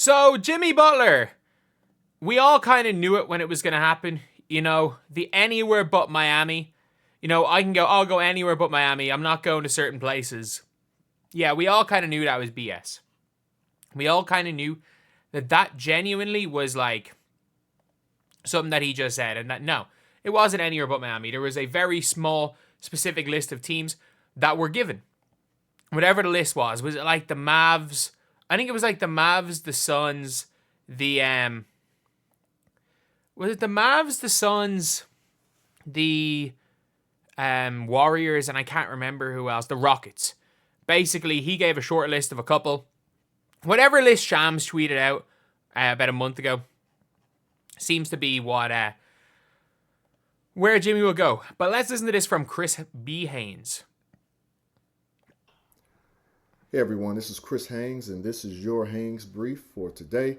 So, Jimmy Butler. We all kind of knew it when it was going to happen. You know, the anywhere but Miami. You know, I'll go anywhere but Miami. I'm not going to certain places. Yeah, we all kind of knew that was BS. We all kind of knew that genuinely was like something that he just said. And that, no, it wasn't anywhere but Miami. There was a very small, specific list of teams that were given. Whatever the list was it like the Mavs? I think it was like the Mavs, the Suns, the was it the Mavs, the Suns, the Warriors, and I can't remember who else. The Rockets. Basically, he gave a short list of a couple. Whatever list Shams tweeted out about a month ago seems to be what where Jimmy will go. But let's listen to this from Chris B. Haynes. Hey everyone, this is Chris Haynes, and this is your Haynes brief for today.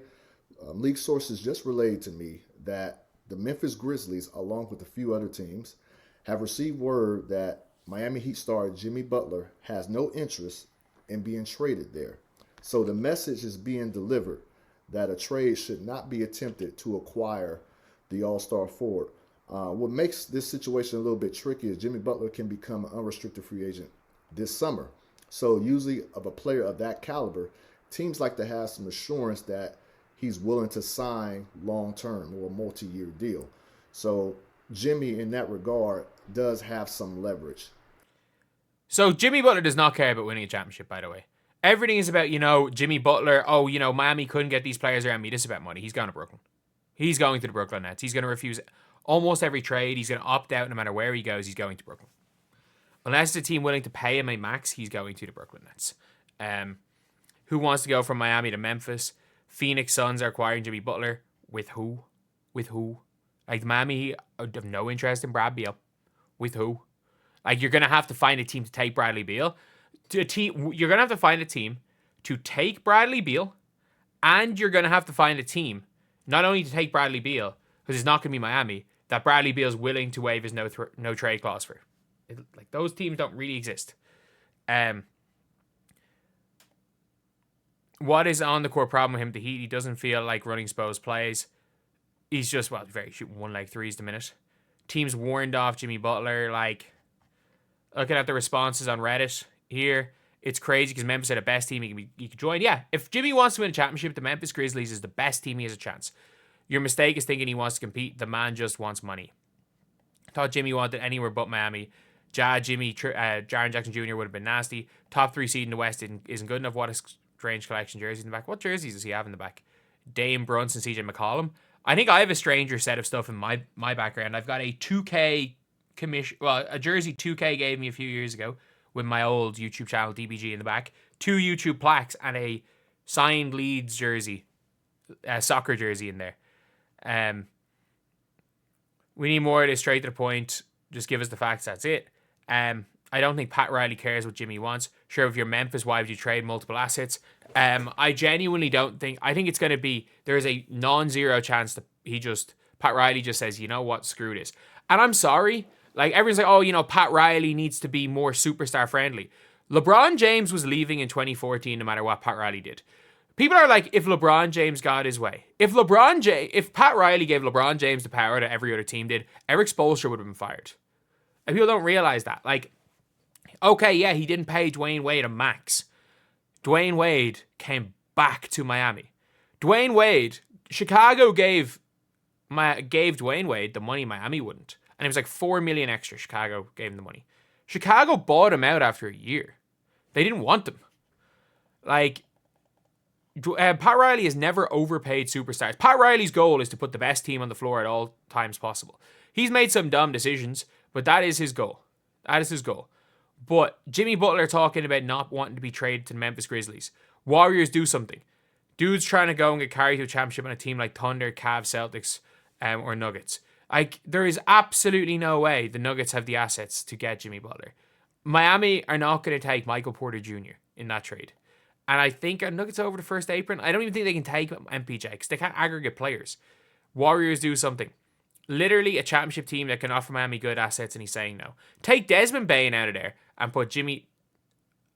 League sources just relayed to me that the Memphis Grizzlies, along with a few other teams, have received word that Miami Heat star Jimmy Butler has no interest in being traded there. So the message is being delivered that a trade should not be attempted to acquire the All-Star forward. What makes this situation a little bit tricky is Jimmy Butler can become an unrestricted free agent this summer. So usually of a player of that caliber, teams like to have some assurance that he's willing to sign long-term or a multi-year deal. So Jimmy, in that regard, does have some leverage. So Jimmy Butler does not care about winning a championship, by the way. Everything is about, Jimmy Butler. Oh, Miami couldn't get these players around me. This is about money. He's going to Brooklyn. He's going to the Brooklyn Nets. He's going to refuse almost every trade. He's going to opt out no matter where he goes. He's going to Brooklyn. Unless it's a team willing to pay him a max, he's going to the Brooklyn Nets. Who wants to go from Miami to Memphis? Phoenix Suns are acquiring Jimmy Butler. With who? Like, Miami have no interest in Brad Beal. With who? Like, you're going to have to find a team to take Bradley Beal. You're going to have to find a team to take Bradley Beal, and you're going to have to find a team not only to take Bradley Beal, because it's not going to be Miami, that Bradley Beal's willing to waive his no trade clause for. Like, those teams don't really exist. What is on the court problem with him? The Heat, he doesn't feel like running Spo's plays. He's just, very shooting one leg threes the minute. Teams warned off Jimmy Butler. Like, looking at the responses on Reddit here, it's crazy because Memphis are the best team he could join. Yeah, if Jimmy wants to win a championship, the Memphis Grizzlies is the best team he has a chance. Your mistake is thinking he wants to compete. The man just wants money. Thought Jimmy wanted anywhere but Miami. Jaren Jackson Jr. would have been nasty. Top 3 seed in the West isn't good enough. What a strange collection jerseys in the back. What jerseys does he have in the back? Dame Brunson, CJ McCollum. I think I have a stranger set of stuff in my background. I've got a 2K a jersey 2K gave me a few years ago with my old YouTube channel DBG in the back. 2 YouTube plaques and a signed Leeds jersey, soccer jersey in there. We need more of this, straight to the point. Just give us the facts. That's it. I don't think Pat Riley cares what Jimmy wants. Sure, if you're Memphis, why would you trade multiple assets? I genuinely don't think. I think it's going to be, there's a non-zero chance that Pat Riley just says, you know what, screw this. And I'm sorry. Like, everyone's like, Pat Riley needs to be more superstar friendly. LeBron James was leaving in 2014 no matter what Pat Riley did. People are like, if LeBron James got his way. If Pat Riley gave LeBron James the power that every other team did, Eric Spoelstra would have been fired. And people don't realize that. Like, okay, yeah, he didn't pay Dwayne Wade a max. Dwayne Wade came back to Miami. Chicago gave Dwayne Wade the money Miami wouldn't. And it was like $4 million extra. Chicago gave him the money. Chicago bought him out after a year. They didn't want him. Like, Pat Riley has never overpaid superstars. Pat Riley's goal is to put the best team on the floor at all times possible. He's made some dumb decisions, but that is his goal. But Jimmy Butler talking about not wanting to be traded to the Memphis Grizzlies. Warriors, do something. Dude's trying to go and get carried to a championship on a team like Thunder, Cavs, Celtics, or Nuggets. Like, there is absolutely no way the Nuggets have the assets to get Jimmy Butler. Miami are not going to take Michael Porter Jr. in that trade. And I think Nuggets over the first apron. I don't even think they can take MPJ because they can't aggregate players. Warriors, do something. Literally a championship team that can offer Miami good assets, and he's saying no. Take Desmond Bane out of there and put Jimmy.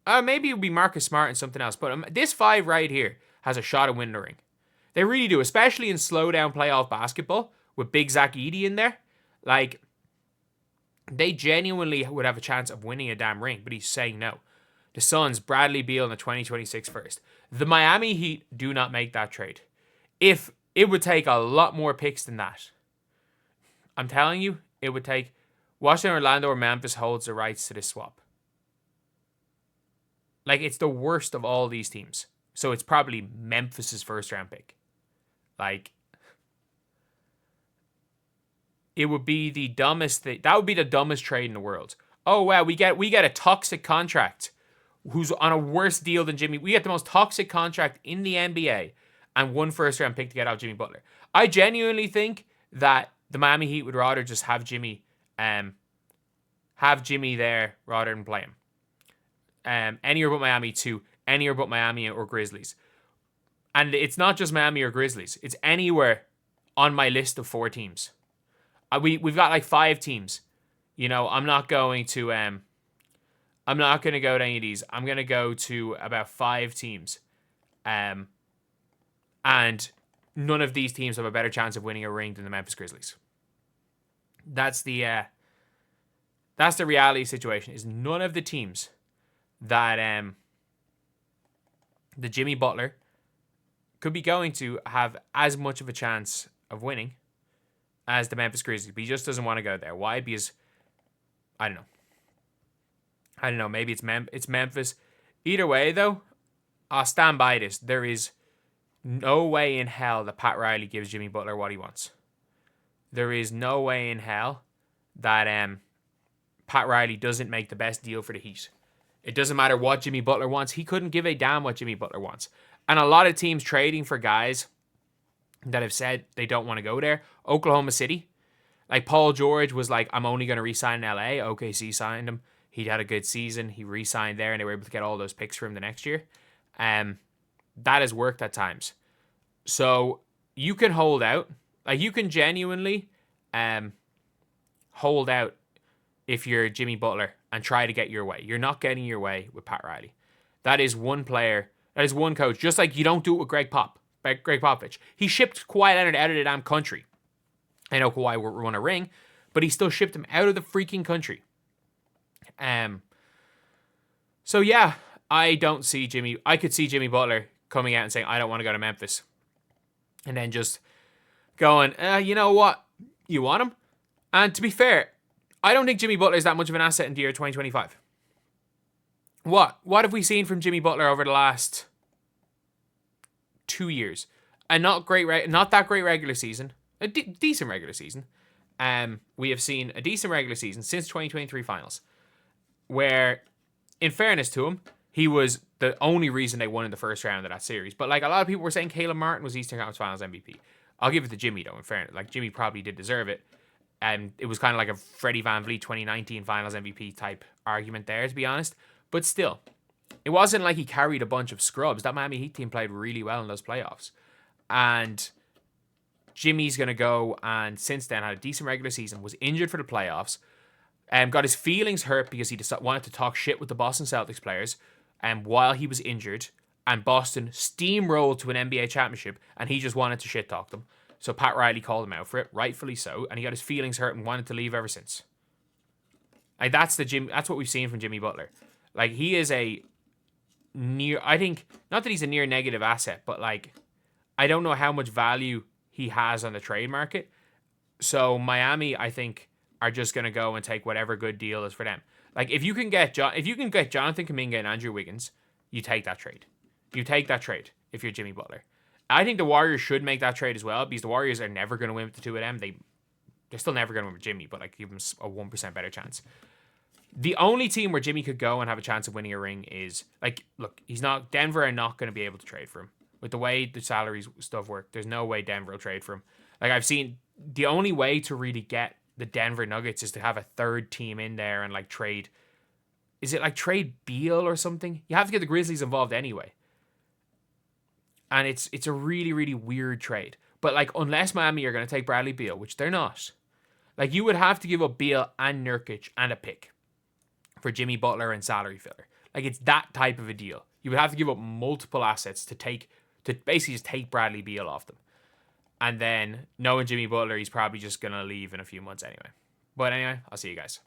Maybe it would be Marcus Smart and something else. But this 5 right here has a shot at winning the ring. They really do, especially in slow down playoff basketball with Big Zach Edey in there. Like, they genuinely would have a chance of winning a damn ring, but he's saying no. The Suns, Bradley Beal in the 2026 first. The Miami Heat do not make that trade. If it would take a lot more picks than that. I'm telling you, it would take Washington, Orlando, or Memphis holds the rights to this swap. Like, it's the worst of all these teams. So it's probably Memphis's first round pick. Like, it would be the dumbest thing. That would be the dumbest trade in the world. Oh, wow, we get a toxic contract who's on a worse deal than Jimmy. We get the most toxic contract in the NBA and one first round pick to get out Jimmy Butler. I genuinely think that the Miami Heat would rather just have Jimmy there rather than play him. Anywhere but Miami to anywhere but Miami or Grizzlies. And it's not just Miami or Grizzlies. It's anywhere on my list of 4 teams. We've got like 5 teams. You know, I'm not going to go to any of these. I'm going to go to about 5 teams. And none of these teams have a better chance of winning a ring than the Memphis Grizzlies. That's the reality situation. Is none of the teams that the Jimmy Butler could be going to have as much of a chance of winning as the Memphis Grizzlies, but he just doesn't want to go there. Why? Because I don't know. Maybe it's Memphis. Either way, though, I'll stand by this. There is no way in hell that Pat Riley gives Jimmy Butler what he wants. There is no way in hell that Pat Riley doesn't make the best deal for the Heat. It doesn't matter what Jimmy Butler wants. He couldn't give a damn what Jimmy Butler wants. And a lot of teams trading for guys that have said they don't want to go there. Oklahoma City. Like, Paul George was like, I'm only going to re-sign in LA. OKC signed him. He had a good season. He re-signed there, and they were able to get all those picks for him the next year. That has worked at times. So you can hold out. Like, you can genuinely hold out if you're Jimmy Butler and try to get your way. You're not getting your way with Pat Riley. That is one player. That is one coach. Just like you don't do it with Greg Popovich. He shipped Kawhi Leonard out of the damn country. I know Kawhi won a ring, but he still shipped him out of the freaking country. So yeah, I could see Jimmy Butler coming out and saying, I don't want to go to Memphis. And then just going, you know what? You want him? And to be fair, I don't think Jimmy Butler is that much of an asset in the year 2025. What have we seen from Jimmy Butler over the last 2 years? Not that great regular season. A decent regular season. We have seen a decent regular season since 2023 finals, where, in fairness to him, he was the only reason they won in the first round of that series. But like, a lot of people were saying Caleb Martin was Eastern Conference Finals MVP. I'll give it to Jimmy, though, in fairness. Like, Jimmy probably did deserve it. And it was kind of like a Freddie VanVleet 2019 Finals MVP type argument there, to be honest. But still, it wasn't like he carried a bunch of scrubs. That Miami Heat team played really well in those playoffs. And Jimmy's going to go, and since then had a decent regular season, was injured for the playoffs, got his feelings hurt because he wanted to talk shit with the Boston Celtics players while he was injured, and Boston steamrolled to an NBA championship, and he just wanted to shit talk them. So Pat Riley called him out for it, rightfully so, and he got his feelings hurt and wanted to leave ever since. Like, that's what we've seen from Jimmy Butler. Like, he is a I think, not that he's a near negative asset, but like, I don't know how much value he has on the trade market. So Miami, I think, are just going to go and take whatever good deal is for them. Like, if you can get Jonathan Kuminga and Andrew Wiggins, you take that trade. You take that trade if you're Jimmy Butler. I think the Warriors should make that trade as well, because the Warriors are never going to win with the two of them. They're still never going to win with Jimmy, but like, give them a 1% better chance. The only team where Jimmy could go and have a chance of winning a ring is, like, look, Denver are not going to be able to trade for him. With the way the salaries stuff work, there's no way Denver will trade for him. Like, I've seen, the only way to really get the Denver Nuggets is to have a third team in there and like trade. Is it like trade Beal or something? You have to get the Grizzlies involved anyway. And it's a really, really weird trade. But like, unless Miami are going to take Bradley Beal, which they're not, like, you would have to give up Beal and Nurkic and a pick for Jimmy Butler and salary filler. Like, it's that type of a deal. You would have to give up multiple assets to take to basically just take Bradley Beal off them. And then knowing Jimmy Butler, he's probably just going to leave in a few months anyway. But anyway, I'll see you guys.